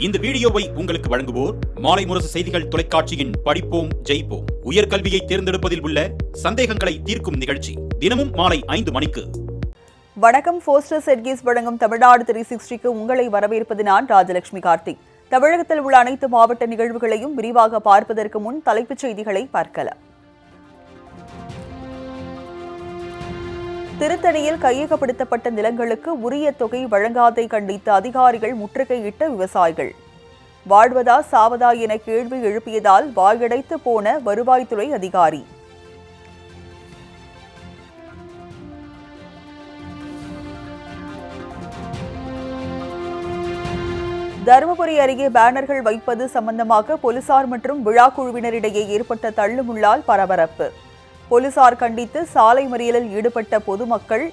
இந்த வீடியோவை உங்களுக்கு வழங்குவோர் மாலை முரசு செய்திகள் தொலைக்காட்சியின் படிப்போம் ஜெயிப்போம் உயர்கல்வியை தேர்ந்தெடுப்பதில் உள்ள சந்தேகங்களை தீர்க்கும் நிகழ்ச்சி தினமும் மாலை 5 மணிக்கு. வணக்கம். போஸ்டர்ஸ் எட்கீஸ் வழங்கும் தமிழ்நாடு 360க்கு உங்களை வரவேற்பது நான் ராஜலட்சுமி கார்த்திக். தமிழகத்தில் உள்ள அனைத்து மாவட்ட நிகழ்வுகளையும் விரிவாக பார்ப்பதற்கு முன் தலைப்புச் செய்திகளை பார்க்கலாம். திருத்தணியில் கையகப்படுத்தப்பட்ட நிலங்களுக்கு உரிய தொகை வழங்காதை கண்டித்து அதிகாரிகள் முற்றுகையிட்ட விவசாயிகள். வாழ்வதா சாவதா என கேள்வி எழுப்பியதால் வாயடைத்து போன வருவாய்த்துறை அதிகாரி. தருமபுரி அருகே பேனர்கள் வைப்பது சம்பந்தமாக போலீசார் மற்றும் விழா குழுவினரிடையே ஏற்பட்ட தள்ளுமுள்ளால் பரபரப்பு. போலீசார் கண்டித்து சாலை மறியலில் ஈடுபட்ட பொதுமக்கள்.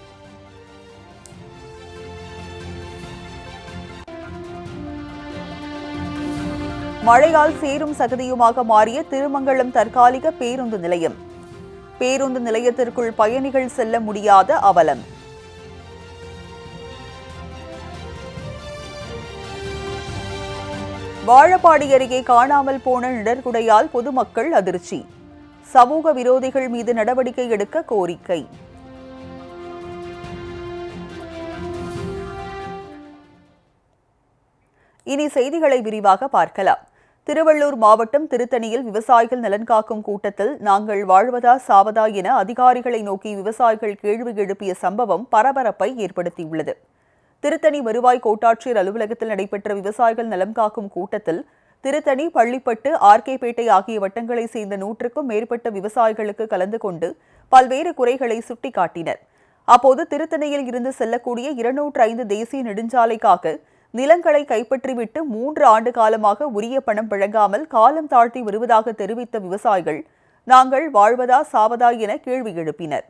மழையால் சேரும் சகதியுமாக மாறிய திருமங்கலம் தற்காலிக பேருந்து நிலையம். பேருந்து நிலையத்திற்குள் பயணிகள் செல்ல முடியாத அவலம். வாழப்பாடி அருகே காணாமல் போன நிழற்குடையால் பொதுமக்கள் அதிர்ச்சி. சமூக விரோதிகள் மீது நடவடிக்கை எடுக்க கோரிக்கை. இனி செய்திகளை விரிவாக பார்க்கலாம். திருவள்ளூர் மாவட்டம் திருத்தணியில் விவசாயிகள் நலன் காக்கும் கூட்டத்தில் நாங்கள் வாழ்வதா சாவதா என அதிகாரிகளை நோக்கி விவசாயிகள் கேள்வி எழுப்பிய சம்பவம் பரபரப்பை ஏற்படுத்தியுள்ளது. திருத்தணி வருவாய் கோட்டாட்சியர் அலுவலகத்தில் நடைபெற்ற விவசாயிகள் நலம் காக்கும் கூட்டத்தில் திருத்தணி, பள்ளிப்பட்டு, ஆர்கேபேட்டை ஆகிய வட்டங்களை சேர்ந்த 100க்கும் மேற்பட்ட விவசாயிகளுக்கு கலந்து கொண்டு பல்வேறு குறைகளை சுட்டிக்காட்டினர். அப்போது திருத்தணியில் இருந்து செல்லக்கூடிய 205 தேசிய நெடுஞ்சாலைக்காக நிலங்களை கைப்பற்றிவிட்டு 3 ஆண்டு காலமாக உரிய பணம் வழங்காமல் காலம் தாழ்த்தி வருவதாக தெரிவித்த விவசாயிகள் நாங்கள் வாழ்வதா சாவதா என கேள்வி எழுப்பினர்.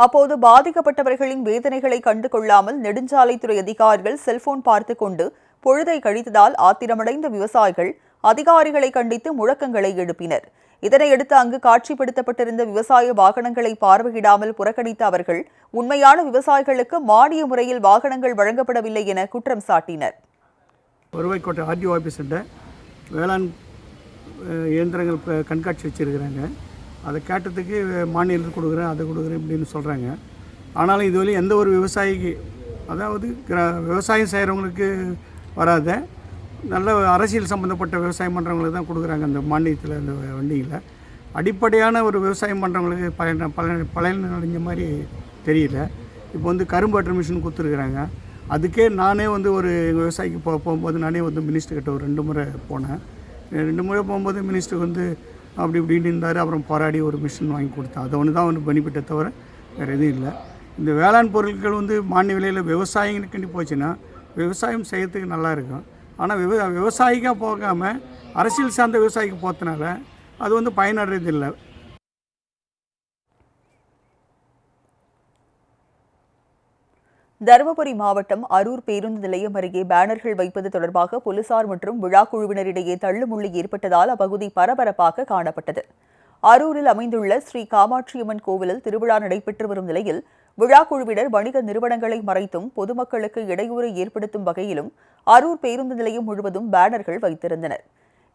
அப்போது பாதிக்கப்பட்டவர்களின் வேதனைகளை கண்டு கொள்ளாமல் நெடுஞ்சாலைத்துறை அதிகாரிகள் செல்போன் பார்த்து கொண்டு பொழுதை கழித்ததால் ஆத்திரமடைந்த விவசாயிகள் அதிகாரிகளை கண்டித்து முழக்கங்களை எழுப்பினர். இதனையடுத்து அங்கு காட்சிப்படுத்தப்பட்டிருந்த விவசாய வாகனங்களை பார்வையிடாமல் புறக்கணித்த அவர்கள் உண்மையான விவசாயிகளுக்கு மானிய முறையில் வாகனங்கள் வழங்கப்படவில்லை என குற்றம் சாட்டினர். வருவாய்க்கோட்டை ஆர்டிஓ ஆஃபீஸில் வேளாண் இயந்திரங்கள் கண்காட்சி வச்சுருக்கிறாங்க. அதை கேட்டதுக்கு மானியத்தில் கொடுக்குறேன், அதை கொடுக்குறேன் அப்படின்னு சொல்கிறாங்க. ஆனாலும் இதுவரையும் எந்த ஒரு விவசாயிக்கு, அதாவது விவசாயம் செய்கிறவங்களுக்கு வராத நல்ல அரசியல் சம்மந்தப்பட்ட விவசாயம் பண்ணுறவங்களுக்கு தான் கொடுக்குறாங்க அந்த மானியத்தில், அந்த வண்டியில். அடிப்படையான ஒரு விவசாயம் பண்ணுறவங்களுக்கு பலன் அடைஞ்ச மாதிரி தெரியல. இப்போ வந்து கரும்பு அற்ற மிஷின் கொடுத்துருக்குறாங்க. அதுக்கே நானே வந்து ஒரு எங்கள் விவசாயிக்கு போகும்போது நானே வந்து மினிஸ்டர்கிட்ட ஒரு 2 முறை போனேன். 2 முறை போகும்போது மினிஸ்டர் வந்து அப்படி இப்படின்னு இருந்தார். அப்புறம் போராடி ஒரு மிஷின் வாங்கி கொடுத்தேன். அதை ஒன்று தான் வந்து பெனிஃபிட்டை தவிர வேறு எதுவும் இல்லை. இந்த வேளாண் பொருட்கள் வந்து மானிய விலையில் விவசாயிகளுக்கு போச்சுன்னா விவசாயம் செய்யறதுக்கு நல்லா இருக்கும். ஆனால் விவசாயிக்காக போகாமல் அரசியல் சார்ந்த விவசாயிக்கு போகிறதுனால அது வந்து பயனடைறது இல்லை. தருமபுரி மாவட்டம் அரூர் பேருந்து நிலையம் அருகே பேனர்கள் வைப்பது தொடர்பாக போலீசார் மற்றும் விழா குழுவினரிடையே தள்ளுமுள்ளு ஏற்பட்டதால் அப்பகுதி பரபரப்பாக காணப்பட்டது. அரூரில் அமைந்துள்ள ஸ்ரீ காமாட்சியம்மன் கோவிலில் திருவிழா நடைபெற்று வரும் நிலையில் விழா குழுவினர் வணிக நிறுவனங்களை மறைத்தும் பொதுமக்களுக்கு இடையூறு ஏற்படுத்தும் வகையிலும் அரூர் பேருந்து நிலையம் முழுவதும் பேனர்கள் வைத்திருந்தனர்.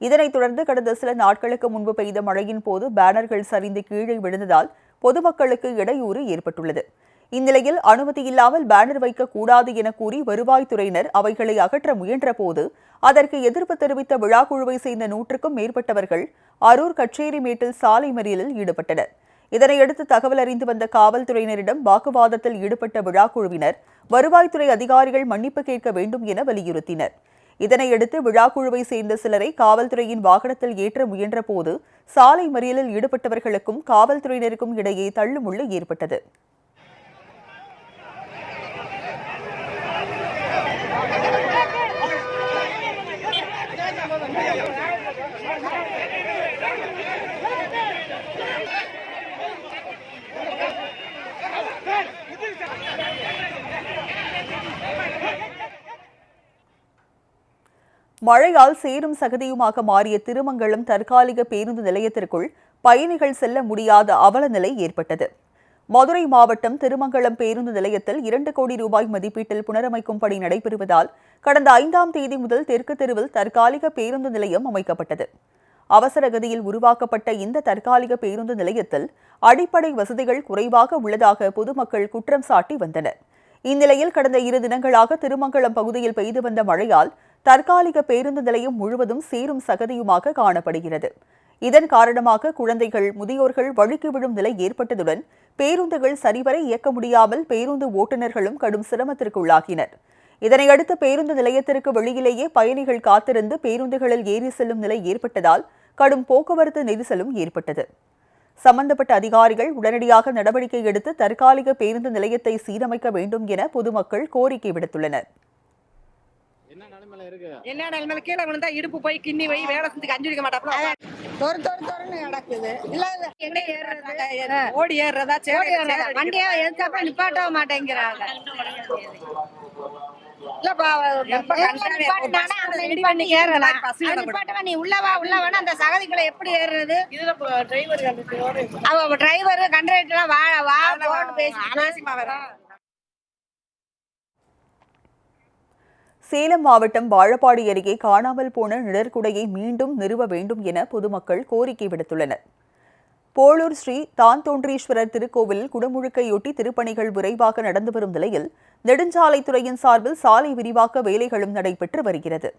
இதனைத் தொடர்ந்து கடந்த சில நாட்களுக்கு முன்பு பெய்த மழையின் போது பேனர்கள் சரிந்து கீழே விழுந்ததால் பொதுமக்களுக்கு இடையூறு ஏற்பட்டுள்ளது. இந்நிலையில் அனுமதி இல்லாமல் பேனர் வைக்கக்கூடாது என கூறி வருவாய்த்துறையினர் அவைகளை அகற்ற முயன்றபோது அதற்கு எதிர்ப்பு தெரிவித்த விழா குழுவை சேர்ந்த 100க்கும் மேற்பட்டவர்கள் அரூர் கச்சேரிமேட்டில் சாலை மறியலில் ஈடுபட்டனர். இதனையடுத்து தகவல் அறிந்து வந்த காவல்துறையினரிடம் வாக்குவாதத்தில் ஈடுபட்ட விழா குழுவினர் வருவாய்த்துறை அதிகாரிகள் மன்னிப்பு கேட்க வேண்டும் என வலியுறுத்தினர். இதனையடுத்து விழா குழுவை சேர்ந்த சிலரை காவல்துறையின் வாகனத்தில் ஏற்ற முயன்றபோது சாலை மறியலில் ஈடுபட்டவர்களுக்கும் காவல்துறையினருக்கும் இடையே தள்ளுமுள்ளு ஏற்பட்டது. மழையால் சேரும் சகதியுமாக மாறிய திருமங்கலம் தற்காலிக பேருந்து நிலையத்திற்குள் பயணிகள் செல்ல முடியாத அவல நிலை ஏற்பட்டது. மதுரை மாவட்டம் திருமங்கலம் பேருந்து நிலையத்தில் 2 கோடி ரூபாய் மதிப்பீட்டில் புனரமைக்கும் பணி நடைபெறுவதால் கடந்த 5ஆம் தேதி முதல் தெற்கு தெருவில் தற்காலிக பேருந்து நிலையம் அமைக்கப்பட்டது. அவசர கதியில் உருவாக்கப்பட்ட இந்த தற்காலிக பேருந்து நிலையத்தில் அடிப்படை வசதிகள் குறைவாக உள்ளதாக பொதுமக்கள் குற்றம் சாட்டி வந்தனர். இந்நிலையில் கடந்த 2 தினங்களாக திருமங்கலம் பகுதியில் பெய்து வந்த மழையால் தற்காலிக பேருந்து நிலையம் முழுவதும் சேரும் சகதியுமாக காணப்படுகிறது. இதன் காரணமாக குழந்தைகள், முதியோர்கள் வழுக்கி விழும் நிலை ஏற்பட்டதுடன் பேருந்துகள் சரிவர இயக்க முடியாமல் பேருந்து ஓட்டுநர்களும் கடும் சிரமத்திற்குள்ளாகினர். இதனையடுத்து பேருந்து நிலையத்திற்கு வெளியிலேயே பயணிகள் காத்திருந்து பேருந்துகளில் ஏறி செல்லும் நிலை ஏற்பட்டதால் கடும் போக்குவரத்து நெரிசலும் ஏற்பட்டது. சம்பந்தப்பட்ட அதிகாரிகள் உடனடியாக நடவடிக்கை எடுத்து தற்காலிக பேருந்து நிலையத்தை சீரமைக்க வேண்டும் என பொதுமக்கள் கோரிக்கை விடுத்துள்ளனர். என்ன நிலைமையில கீழே விழுந்தா இடுப்பு போய் கிண்ணி போய் வேலை செஞ்சு கஞ்சிக்க மாட்டாப்ல தொறு நடக்குது. இல்ல எங்க ஏறுறது, ஓடி ஏறுறதா வண்டியா எதுக்காப்ப நிப்பாட்ட மாட்டேங்கிறாங்க. நீ உள்ளவா அந்த சகதிக்குள்ள எப்படி ஏறுறது? டிரைவர் கண்டக்டர் வா பேசி. சேலம் மாவட்டம் வாழப்பாடி அருகே காணாமல் போன நிழற்குடையை மீண்டும் நிறுவ வேண்டும் என பொதுமக்கள் கோரிக்கை விடுத்துள்ளனர். போளூர் ஸ்ரீ தான்தோன்றீஸ்வரர் திருக்கோவிலில் குடமுழுக்கையொட்டி திருப்பணிகள் விரைவாக நடந்து வரும் நிலையில் நெடுஞ்சாலைத்துறையின் சார்பில் சாலை விரிவாக்க வேலைகளும் நடைபெற்று வருகிறது.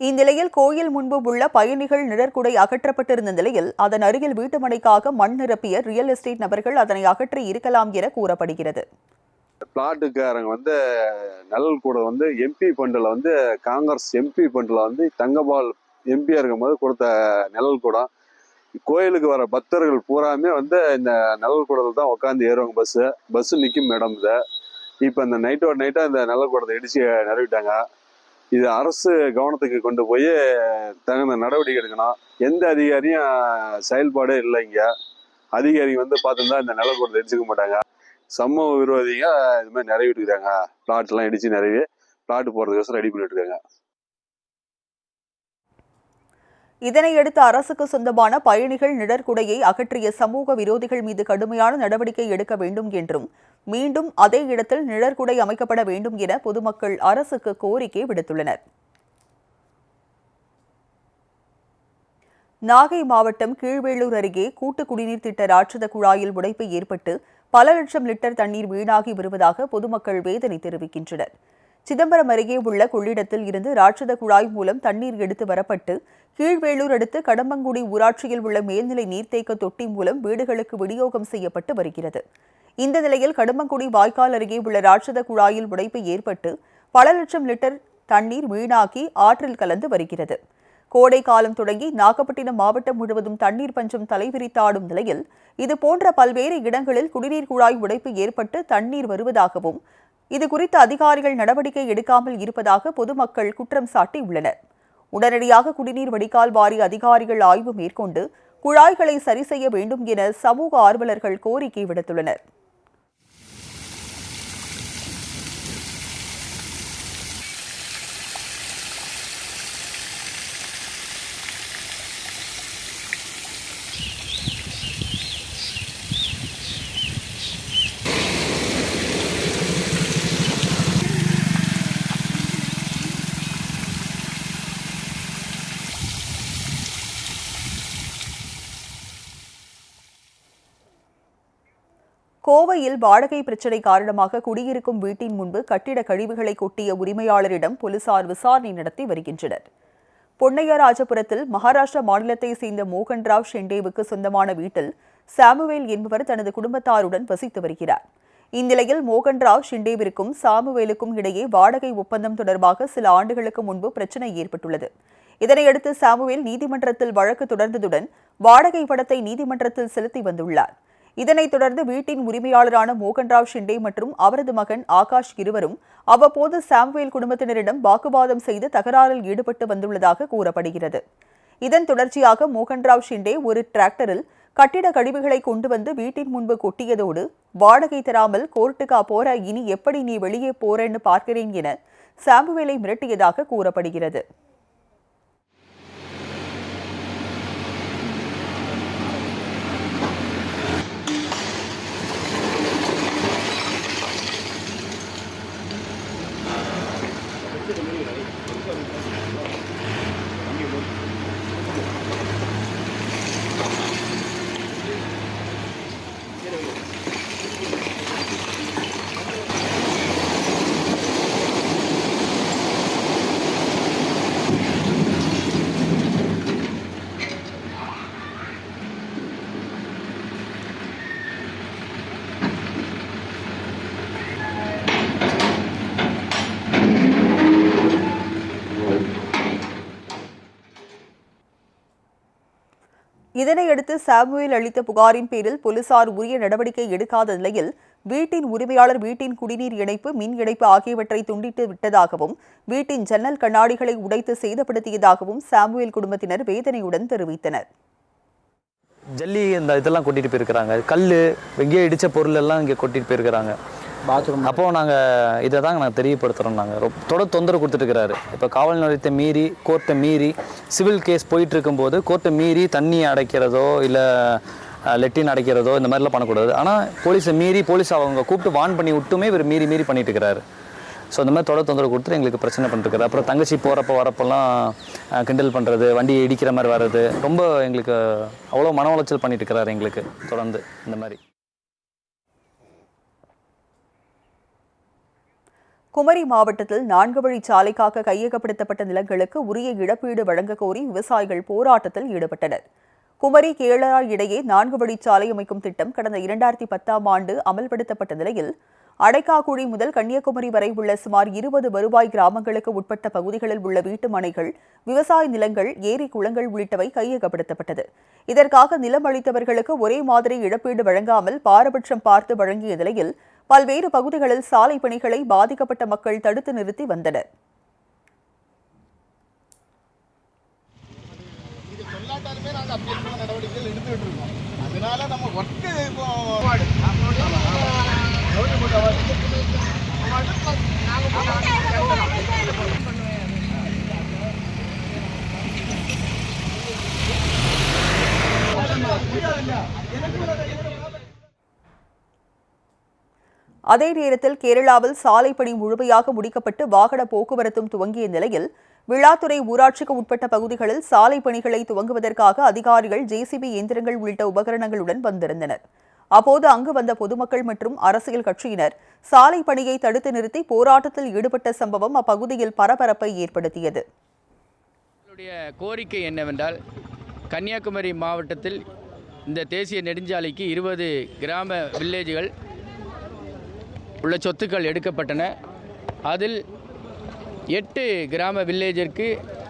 இந்நிலையில் கோயில் முன்பு உள்ள பயணிகள் நிழற்குடை அகற்றப்பட்டிருந்த நிலையில் அதன் அருகில் வீட்டுமனைக்காக மண் நிரப்பிய ரியல் எஸ்டேட் நபர்கள் அதனை அகற்றி இருக்கலாம் என கூறப்படுகிறது. பிளாட்டுக்காரங்க நலல் கூட எம்பி ஃபண்டில் காங்கிரஸ் எம்பி ஃபண்டில் தங்கபால் எம்பியா இருக்கும்போது கொடுத்த நிழல் கூடம். கோயிலுக்கு வர பக்தர்கள் பூராமே இந்த நிழல் கூடத்தில் தான் உட்காந்து ஏறுவாங்க. பஸ்ஸு நிற்கும் மேடம். இப்போ இந்த நைட்டாக இந்த நிழல் கூடத்தை இடிச்சு நிறுவிட்டாங்க. இது அரசு கவனத்துக்கு கொண்டு போய் தகுந்த நடவடிக்கை எடுக்கணும். எந்த அதிகாரியும் செயல்பாடே இல்லை. இங்கே அதிகாரி பார்த்துருந்தா இந்த நில கூடத்தை இடிச்சுக்க மாட்டாங்க. சமூக விரோதிங்க இது மாதிரி நிறைவிட்டு இருக்காங்க. பிளாட்லாம் இடிச்சு நிறைவி பிளாட் போறதுக்கோசரம் ரெடி பண்ணிட்டு இருக்காங்க. இதனையடுத்து அரசுக்கு சொந்தமான பயணிகள் நிழற்குடையை அகற்றிய சமூக விரோதிகள் மீது கடுமையான நடவடிக்கை எடுக்க வேண்டும் என்றும் மீண்டும் அதே இடத்தில் நிழற்குடை அமைக்கப்பட வேண்டும் என பொதுமக்கள் அரசுக்கு கோரிக்கை விடுத்துள்ளனர். நாகை மாவட்டம் கீழ்வேளூர் அருகே கூட்டு குடிநீர் திட்ட ராட்சத குழாயில் உடைப்பு ஏற்பட்டு பல லட்சம் லிட்டர் தண்ணீர் வீணாகி வருவதாக பொதுமக்கள் வேதனை தெரிவிக்கின்றனர். சிதம்பரம் அருகே உள்ள கொள்ளிடத்தில் இருந்து ராட்சத குழாய் மூலம் தண்ணீர் எடுத்து வரப்பட்டு கீழ்வேளூர் அடுத்து கடம்பங்குடி ஊராட்சியில் உள்ள மேல்நிலை நீர்த்தேக்க தொட்டி மூலம் வீடுகளுக்கு விநியோகம் செய்யப்பட்டு வருகிறது. இந்த நிலையில் கடம்பங்குடி வாய்க்கால் அருகே உள்ள ராட்சத குழாயில் உடைப்பு ஏற்பட்டு பல லட்சம் லிட்டர் தண்ணீர் வீணாகி ஆற்றில் கலந்து வருகிறது. கோடை காலம் தொடங்கி நாகப்பட்டினம் மாவட்டம் முழுவதும் தண்ணீர் பஞ்சம் தலைவிரித்தாடும் நிலையில் இதுபோன்ற பல்வேறு இடங்களில் குடிநீர் குழாய் உடைப்பு ஏற்பட்டு தண்ணீர் வருவதாகவும் இதுகுறித்து அதிகாரிகள் நடவடிக்கை எடுக்காமல் இருப்பதாக பொதுமக்கள் குற்றம் சாட்டியுள்ளனர். உடனடியாக குடிநீர் வடிகால் வாரிய அதிகாரிகள் ஆய்வு மேற்கொண்டு குழாய்களை சரி செய்ய வேண்டும் என சமூக ஆர்வலர்கள் கோரிக்கை விடுத்துள்ளனர். கோவையில் வாடகை பிரச்சினை காரணமாக குடியிருக்கும் வீட்டின் முன்பு கட்டிட கழிவுகளை கொட்டிய உரிமையாளரிடம் போலீசார் விசாரணை நடத்தி வருகின்றனர். பொன்னையராஜபுரத்தில் மகாராஷ்டிரா மாநிலத்தை சேர்ந்த மோகன்ராவ் ஷெண்டேவுக்கு சொந்தமான வீட்டில் சாமுவேல் என்பவர் தனது குடும்பத்தாருடன் வசித்து வருகிறார். இந்நிலையில் மோகன்ராவ் ஷிண்டேவிற்கும் சாமுவேலுக்கும் இடையே வாடகை ஒப்பந்தம் தொடர்பாக சில ஆண்டுகளுக்கு முன்பு பிரச்சினை ஏற்பட்டுள்ளது. இதனையடுத்து சாமுவேல் நீதிமன்றத்தில் வழக்கு தொடர்ந்ததுடன் வாடகை பணத்தை நீதிமன்றத்தில் செலுத்தி வந்துள்ளார். இதனைத் தொடர்ந்து வீட்டின் உரிமையாளரான மோகன்ராவ் ஷிண்டே மற்றும் அவரது மகன் ஆகாஷ் இருவரும் அவ்வப்போது சாமுவேல் குடும்பத்தினரிடம் வாக்குவாதம் செய்து தகராறில் ஈடுபட்டு வந்துள்ளதாக கூறப்படுகிறது. இதன் தொடர்ச்சியாக மோகன்ராவ் ஷிண்டே ஒரு டிராக்டரில் கட்டிட கழிவுகளை கொண்டு வந்து வீட்டின் முன்பு கொட்டியதோடு வாடகை தராமல் கோர்ட்டுக்கா போற, இனி எப்படி நீ வெளியே போறேன்னு பார்க்கிறேன் என சாமுவேலை மிரட்டியதாக கூறப்படுகிறது. இதனையடுத்து சாமுவேல் அளித்த புகாரின் பேரில் போலீசார் உரிய நடவடிக்கை எடுக்காத நிலையில் வீட்டின் உரிமையாளர் வீட்டின் குடிநீர் இணைப்பு, மின் இணைப்பு ஆகியவற்றை துண்டித்து விட்டதாகவும் வீட்டின் ஜன்னல் கண்ணாடிகளை உடைத்து சேதப்படுத்தியதாகவும் சாமுவேல் குடும்பத்தினர் வேதனையுடன் தெரிவித்தனர். ஜல்லி இதெல்லாம் கொட்டிட்டு போயிருக்கிறாங்க, கல் எங்கேயோ இடித்த பொருள் எல்லாம் இங்கே கொட்டிட்டு போயிருக்கிறாங்க. பாத்ரூம் அப்போது நாங்கள் இதை தாங்க நாங்கள் தெரியப்படுத்துகிறோம். நாங்கள் தொடர் தொந்தரவு கொடுத்துட்டுருக்கிறாரு. இப்போ காவல் நிலையத்தை மீறி, கோர்ட்டை மீறி, சிவில் கேஸ் போயிட்டு இருக்கும்போது கோர்ட்டை மீறி தண்ணி அடைக்கிறதோ இல்லை லெட்டின் அடைக்கிறதோ இந்த மாதிரிலாம் பண்ணக்கூடாது. ஆனால் போலீஸை மீறி, போலீஸ் அவங்க கூப்பிட்டு வான் பண்ணி விட்டுமே இவர் மீறி பண்ணிட்டு இருக்கிறாரு. ஸோ இந்த மாதிரி தொடர் தொந்தரவு கொடுத்துட்டு எங்களுக்கு பிரச்சனை பண்ணிட்டுருக்காரு. அப்புறம் தங்கச்சி போகிறப்ப வரப்பெல்லாம் கிண்டல் பண்ணுறது, வண்டியை இடிக்கிற மாதிரி வர்றது, ரொம்ப எங்களுக்கு அவ்வளோ மன உளைச்சல் பண்ணிட்டு இருக்கிறாரு எங்களுக்கு தொடர்ந்து இந்த மாதிரி. குமரி மாவட்டத்தில் 4 வழிச்சாலைக்காக கையகப்படுத்தப்பட்ட நிலங்களுக்கு உரிய இழப்பீடு வழங்க கோரி விவசாயிகள் போராட்டத்தில் ஈடுபட்டனர். குமரி கேரளா இடையே 4 வழிச்சாலை அமைக்கும் திட்டம் கடந்த 2010ஆம் ஆண்டு அமல்படுத்தப்பட்ட நிலையில் அடைக்காக்குழி முதல் கன்னியாகுமரி வரை உள்ள சுமார் 20 வருவாய் கிராமங்களுக்கு உட்பட்ட பகுதிகளில் உள்ள வீட்டு மனைகள், விவசாய நிலங்கள், ஏரி குளங்கள் உள்ளிட்டவை கையகப்படுத்தப்பட்டது. இதற்காக நிலம் அளித்தவர்களுக்கு ஒரே மாதிரி இழப்பீடு வழங்காமல் பாரபட்சம் பார்த்து வழங்கிய நிலையில் பல்வேறு பகுதிகளில் சாலை பணிகளை பாதிக்கப்பட்ட மக்கள் தடுத்து நிறுத்தி வந்தனர். அதே நேரத்தில் கேரளாவில் சாலை பணி முழுமையாக முடிக்கப்பட்டு வாகன போக்குவரத்தும் துவங்கிய நிலையில் விழாத்துறை ஊராட்சிக்கு உட்பட்ட பகுதிகளில் சாலை பணிகளை துவங்குவதற்காக அதிகாரிகள் ஜேசிபி இயந்திரங்கள் உள்ளிட்ட உபகரணங்களுடன் வந்திருந்தனர். அப்போது அங்கு வந்த பொதுமக்கள் மற்றும் அரசியல் கட்சியினர் சாலை பணியை தடுத்து நிறுத்தி போராட்டத்தில் ஈடுபட்ட சம்பவம் அப்பகுதியில் பரபரப்பை ஏற்படுத்தியது. கோரிக்கை என்னவென்றால், கன்னியாகுமரி மாவட்டத்தில் இந்த தேசிய நெடுஞ்சாலைக்கு 20 கிராம வில்லேஜுகள் உள்ள சொத்துக்கள் எடுக்கப்பட்டன. அதில் 8 கிராம வில்லேஜிற்கு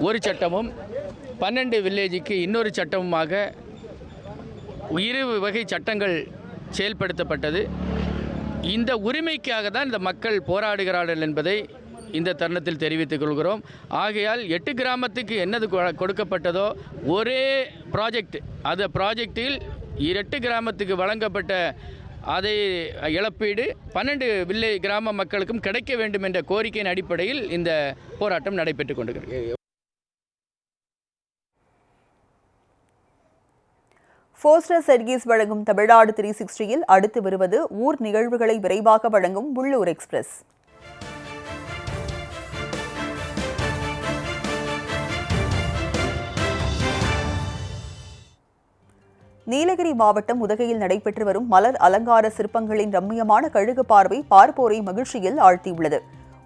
ஒரு சட்டமும் 12 வில்லேஜுக்கு இன்னொரு சட்டமுமாக 2 வகை சட்டங்கள் செயல்படுத்தப்பட்டது. இந்த உரிமைக்காக தான் இந்த மக்கள் போராடுகிறார்கள் என்பதை இந்த தருணத்தில் தெரிவித்துக் கொள்கிறோம். ஆகையால் 8 கிராமத்துக்கு என்னது கொடுக்கப்பட்டதோ ஒரே ப்ராஜெக்ட், அந்த ப்ராஜெக்டில் 8 கிராமத்துக்கு வழங்கப்பட்ட அதை இழப்பீடு 12 கிராம மக்களுக்கும் கிடைக்க வேண்டும் என்ற கோரிக்கையின் அடிப்படையில் இந்த போராட்டம் நடைபெற்றுக் கொண்டிருக்கிறது. போஸ்டர் சர்வீஸ் வழங்கும் தமிழ்நாடு 360யில் அடுத்து வருவது ஊர் நிகழ்வுகளை விரைவாக வழங்கும் உள்ளூர் எக்ஸ்பிரஸ். நீலகிரி மாவட்டம் உதகையில் நடைபெற்று வரும் மலர் அலங்கார சிற்பங்களின் ரம்மியமான கழுகு பார்வை பார்ப்போரை மகிழ்ச்சியில் ஆழ்த்தியுள்ளது.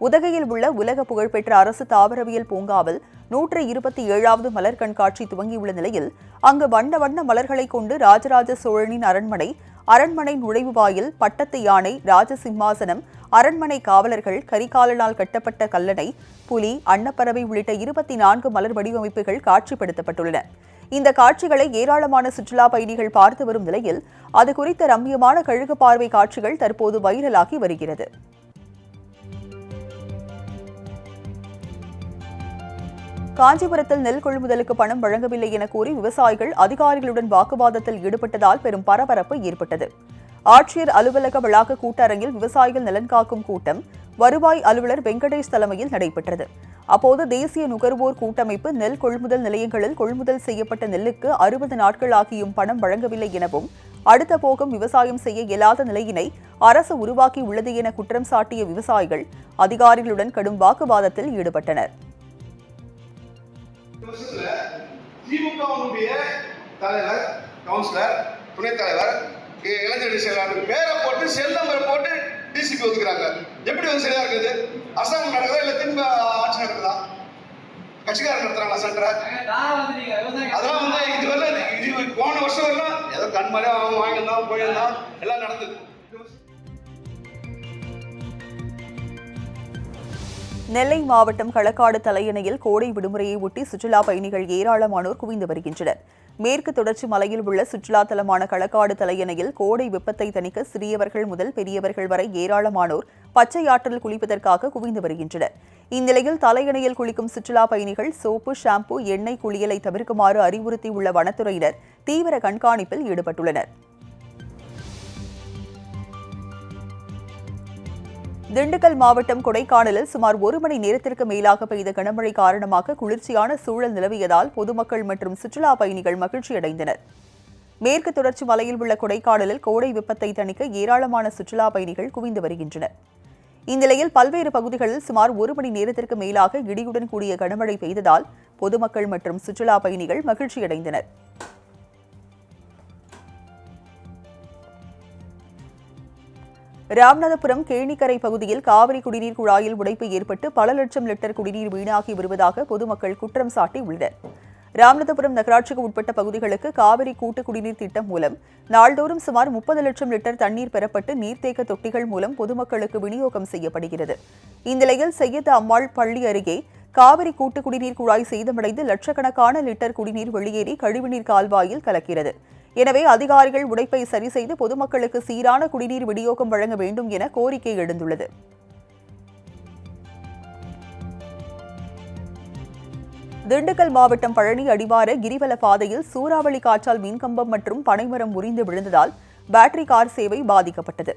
உதகையில் உள்ள உலக புகழ்பெற்ற அரசு தாவரவியல் பூங்காவில் 127வது மலர் கண்காட்சி துவங்கியுள்ள நிலையில் அங்கு வண்ண வண்ண மலர்களை கொண்டு ராஜராஜ சோழனின் அரண்மனை, அரண்மனை நுழைவு வாயில் பட்டத்து யானை, ராஜசிம்மாசனம், அரண்மனை காவலர்கள், கரிகாலனால் கட்டப்பட்ட கல்லணை, புலி, அன்னப்பறவை உள்ளிட்ட 24 மலர் வடிவமைப்புகள் காட்சிப்படுத்தப்பட்டுள்ளன. இந்த காட்சிகளை ஏராளமான சுற்றுலா பயணிகள் பார்த்து வரும் நிலையில் அது குறித்த ரம்மியமான கழுகு பார்வை காட்சிகள் தற்போது வைரலாகி வருகிறது. காஞ்சிபுரத்தில் நெல் கொள்முதலுக்கு பணம் வழங்கவில்லை என கூறி விவசாயிகள் அதிகாரிகளுடன் வாக்குவாதத்தில் ஈடுபட்டதால் பெரும் பரபரப்பு ஏற்பட்டது. ஆட்சியர் அலுவலக வளாக கூட்டரங்கில் விவசாயிகள் நலன் காக்கும் கூட்டம் வருவாய் அலுவலர் வெங்கடேஷ் தலைமையில் நடைபெற்றது. அப்போது தேசிய நுகர்வோர் கூட்டமைப்பு நெல் கொள்முதல் நிலையங்களில் கொள்முதல் செய்யப்பட்ட நெல்லுக்கு 60 நாட்கள் ஆகியும் பணம் வழங்கவில்லை எனவும், அடுத்த போகம் விவசாயம் செய்ய இயலாத நிலையினை அரசு உருவாக்கி உள்ளது என குற்றம் சாட்டிய விவசாயிகள் அதிகாரிகளுடன் கடும் வாக்குவாதத்தில் ஈடுபட்டனர். திமுகவுடைய தலைவர், கவுன்சிலர், துணைத் தலைவர், இளைஞர் செயலாளர் பேரை போட்டு செல் நம்பரை போட்டு டிசிபி ஒதுக்குறாங்க. எப்படி வந்து சரியா இருக்குது? அரசாங்கம் நடக்குதா இல்ல திரும்ப ஆட்சி நடக்குதா? கட்சிக்காரர் நடத்துறாங்களா சென்டரை? அதெல்லாம் வந்து இது போன வருஷம் வரலாம் ஏதோ கண்மலையா அவங்க வாங்கியிருந்தான் போயிருந்தான் எல்லாம் நடந்தது. நெல்லை மாவட்டம் களக்காடு தலையணையில் கோடை விடுமுறையை ஒட்டி சுற்றுலா பயணிகள் ஏராளமானோர் குவிந்து வருகின்றனர். மேற்கு தொடர்ச்சி மலையில் உள்ள சுற்றுலா தலமான களக்காடு தலையணையில் கோடை வெப்பத்தை தணிக்க சிறியவர்கள் முதல் பெரியவர்கள் வரை ஏராளமானோர் பச்சையாற்றில் குளிப்பதற்காக குவிந்து வருகின்றனர். இந்நிலையில் தலையணையில் குளிக்கும் சுற்றுலா பயணிகள் சோப்பு, ஷாம்பு, எண்ணெய் குளியலை தவிர்க்குமாறு அறிவுறுத்தியுள்ள வனத்துறையினர் தீவிர கண்காணிப்பில் ஈடுபட்டுள்ளனர். திண்டுக்கல் மாவட்டம் கொடைக்கானலில் சுமார் 1 மணி நேரத்திற்கு மேலாக பெய்த கனமழை காரணமாக குளிர்ச்சியான சூழல் நிலவியதால் பொதுமக்கள் மற்றும் சுற்றுலா பயணிகள் மகிழ்ச்சியடைந்தனர். மேற்கு தொடர்ச்சி மலையில் உள்ள கொடைக்கானலில் கோடை வெப்பத்தை தணிக்க ஏராளமான சுற்றுலா பயணிகள் குவிந்து வருகின்றனர். இந்நிலையில் பல்வேறு பகுதிகளில் சுமார் 1 மணி நேரத்திற்கு மேலாக இடியுடன் கூடிய கனமழை பெய்ததால் பொதுமக்கள் மற்றும் சுற்றுலா பயணிகள் மகிழ்ச்சியடைந்தனர். ராமநாதபுரம் கேணிக்கரை பகுதியில் காவிரி குடிநீர் குழாயில் உடைப்பு ஏற்பட்டு பல லட்சம் லிட்டர் குடிநீர் வீணாகி வருவதாக பொதுமக்கள் குற்றம் சாட்டியுள்ளனர். ராமநாதபுரம் நகராட்சிக்கு உட்பட்ட பகுதிகளுக்கு காவிரி கூட்டு குடிநீர் திட்டம் மூலம் நாள்தோறும் சுமார் 30 லட்சம் லிட்டர் தண்ணீர் பெறப்பட்டு நீர்த்தேக்க தொட்டிகள் மூலம் பொதுமக்களுக்கு விநியோகம் செய்யப்படுகிறது. இந்நிலையில் செய்யத அம்மாள் பள்ளி அருகே காவிரி கூட்டு குடிநீர் குழாய் சேதமடைந்து லட்சக்கணக்கான லிட்டர் குடிநீர் வெளியேறி கழிவுநீர் கால்வாயில் கலக்கிறது. எனவே அதிகாரிகள் உடைப்பை சரி செய்து பொதுமக்களுக்கு சீரான குடிநீர் விநியோகம் வழங்க வேண்டும் என கோரிக்கை எழுந்துள்ளது. திண்டுக்கல் மாவட்டம் பழனி அடிவார கிரிவல பாதையில் சூறாவளி காற்றால் மின்கம்பம் மற்றும் பனைமரம் முறிந்து விழுந்ததால் பேட்டரி கார் சேவை பாதிக்கப்பட்டது.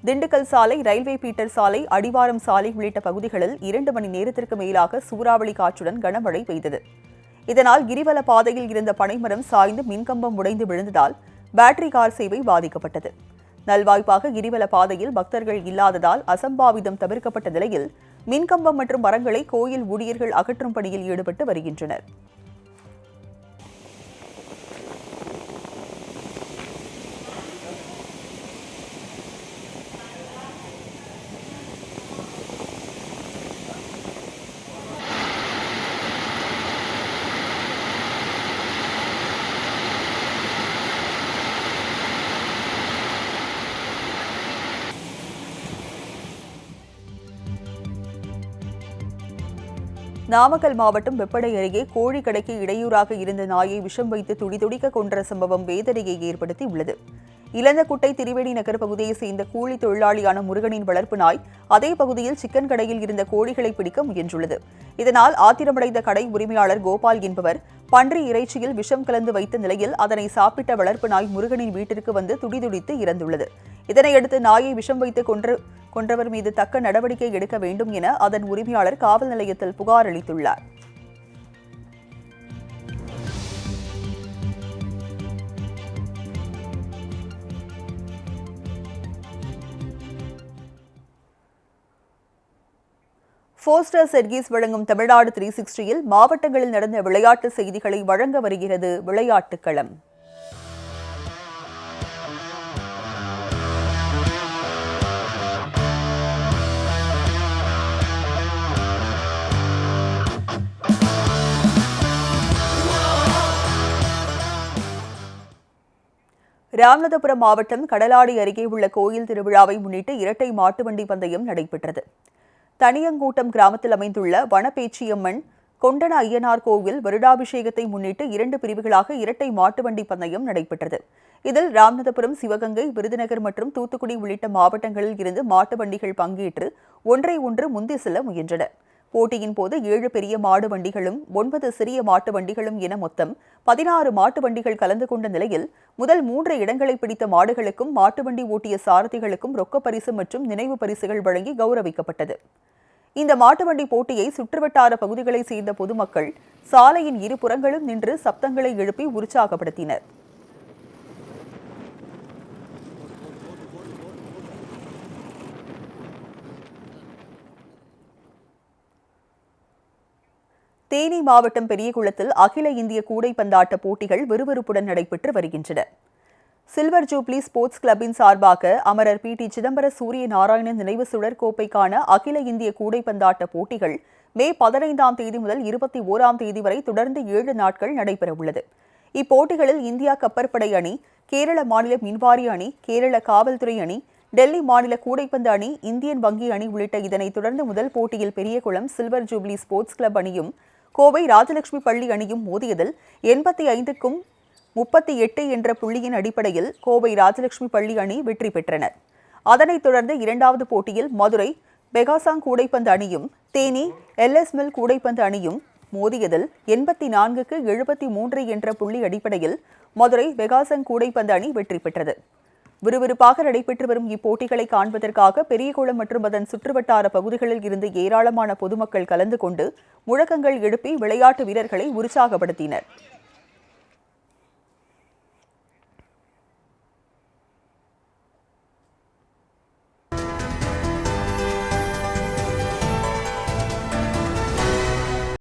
திண்டுக்கல் சாலை, ரயில்வே பீட்டர் சாலை, அடிவாரம் சாலை உள்ளிட்ட பகுதிகளில் 2 மணி நேரத்திற்கு மேலாக சூறாவளி காற்றுடன் கனமழை பெய்தது. இதனால் கிரிவல பாதையில் இருந்த பனைமரம் சாய்ந்து மின்கம்பம் உடைந்து விழுந்ததால் பேட்டரி கார் சேவை பாதிக்கப்பட்டது. நல்வாய்ப்பாக கிரிவல பாதையில் பக்தர்கள் இல்லாததால் அசம்பாவிதம் தவிர்க்கப்பட்ட நிலையில் மின்கம்பம் மற்றும் மரங்களை கோயில் ஊழியர்கள் அகற்றும் பணியில் ஈடுபட்டு வருகின்றனர். நாமக்கல் மாவட்டம் வெப்படை அருகே கோழி கடைக்கு இடையூறாக இருந்த நாயை விஷம் வைத்து துடிதுடிக்க கொன்ற சம்பவம் வேதனையை ஏற்படுத்தி உள்ளது. இளந்தக்குட்டை திரிவேணி நகர் பகுதியை சேர்ந்த கூலி தொழிலாளியான முருகனின் வளர்ப்பு நாய் அதே பகுதியில் சிக்கன் கடையில் இருந்த கோழிகளை பிடிக்க முயன்றுள்ளது. இதனால் ஆத்திரமடைந்த கடை உரிமையாளர் கோபால் என்பவர் பன்றி இறைச்சியில் விஷம் கலந்து வைத்த நிலையில் அதனை சாப்பிட்ட வளர்ப்பு நாய் முருகனின் வீட்டிற்கு வந்து துடிதுடித்து இறந்துள்ளது. இதனையடுத்து நாயை விஷம் வைத்து கொன்றவர் மீது தக்க நடவடிக்கை எடுக்க வேண்டும் என அதன் உரிமையாளர் காவல் நிலையத்தில் புகார் அளித்துள்ளார். போஸ்டர் செர்கீஸ் வழங்கும் தமிழ்நாடு 360யில் மாவட்டங்களில் நடந்த விளையாட்டு செய்திகளை வழங்க வருகிறது விளையாட்டுக் களம். ராமநாதபுரம் மாவட்டம் கடலாடி அருகே உள்ள கோயில் திருவிழாவை முன்னிட்டு இரட்டை மாட்டு வண்டி பந்தயம் நடைபெற்றது. தனியங்கூட்டம் கிராமத்தில் அமைந்துள்ள வனப்பேச்சியம்மன் கொண்டன ஐயனார் கோவில் வருடாபிஷேகத்தை முன்னிட்டு 2 பிரிவுகளாக இரட்டை மாட்டு வண்டி பந்தயம் நடைபெற்றது. இதில் ராமநாதபுரம், சிவகங்கை, விருதுநகர் மற்றும் தூத்துக்குடி உள்ளிட்ட மாவட்டங்களில் இருந்து மாட்டு வண்டிகள் பங்கேற்று ஒன்றை ஒன்று முந்தி செல்ல முயன்றன. போட்டியின் போது 7 பெரிய மாடு வண்டிகளும் 9 சிறிய மாட்டு வண்டிகளும் என மொத்தம் 16 மாட்டு வண்டிகள் கலந்து கொண்ட நிலையில் முதல் 3 இடங்களை பிடித்த மாடுகளுக்கும் மாட்டு வண்டி ஓட்டிய சாரதிகளுக்கும் ரொக்க பரிசு மற்றும் நினைவு பரிசுகள் வழங்கி கௌரவிக்கப்பட்டது. இந்த மாட்டுவண்டி போட்டியை சுற்றுவட்டார பகுதிகளைச் சேர்ந்த பொதுமக்கள் சாலையின் இருபுறங்களும் நின்று சப்தங்களை எழுப்பி உற்சாகப்படுத்தினர். தேனி மாவட்டம் பெரியகுளத்தில் அகில இந்திய கூடைப்பந்தாட்ட போட்டிகள் விறுவிறுப்புடன் நடைபெற்று வருகின்றன. சில்வர் ஜூப்ளி ஸ்போர்ட்ஸ் கிளப்பின் சார்பாக அமரர் PT சிதம்பர சூரிய நாராயணன் நினைவு சுழற் கோப்பைக்கான அகில இந்திய கூடைப்பந்தாட்ட போட்டிகள் மே 15ஆம் தேதி முதல் 21ஆம் தேதி வரை தொடர்ந்து 7 நாட்கள் நடைபெறவுள்ளது. இப்போட்டிகளில் இந்தியா கப்பற்படை அணி, கேரள மாநில மின்வாரிய அணி, கேரள காவல்துறை அணி, டெல்லி மாநில கூடைப்பந்து அணி, இந்தியன் வங்கி அணி உள்ளிட்ட இதனைத் தொடர்ந்து முதல் போட்டியில் Periyakulam silver jubilee sports club அணியும் கோவை ராஜலட்சுமி பள்ளி அணியும் மோதியதில் 85க்கும் 38 என்ற புள்ளியின் அடிப்படையில் கோவை ராஜலட்சுமி பள்ளி அணி வெற்றி பெற்றனர். அதனைத் தொடர்ந்து 2வது போட்டியில் மதுரை பெகாசாங் கூடைப்பந்து அணியும் தேனி LS மில் கூடைப்பந்து அணியும் மோதியதில் 84க்கு 73 என்ற புள்ளி அடிப்படையில் மதுரை பெகாசாங் கூடைப்பந்து அணி வெற்றி பெற்றது. விறுவிறுப்பாக நடைபெற்று வரும் இப்போட்டிகளை காண்பதற்காக பெரியகுளம் மற்றும் அதன் சுற்றுவட்டார பகுதிகளில் இருந்து ஏராளமான பொதுமக்கள் கலந்து கொண்டு முழக்கங்கள் எழுப்பி விளையாட்டு வீரர்களை உற்சாகப்படுத்தினர்.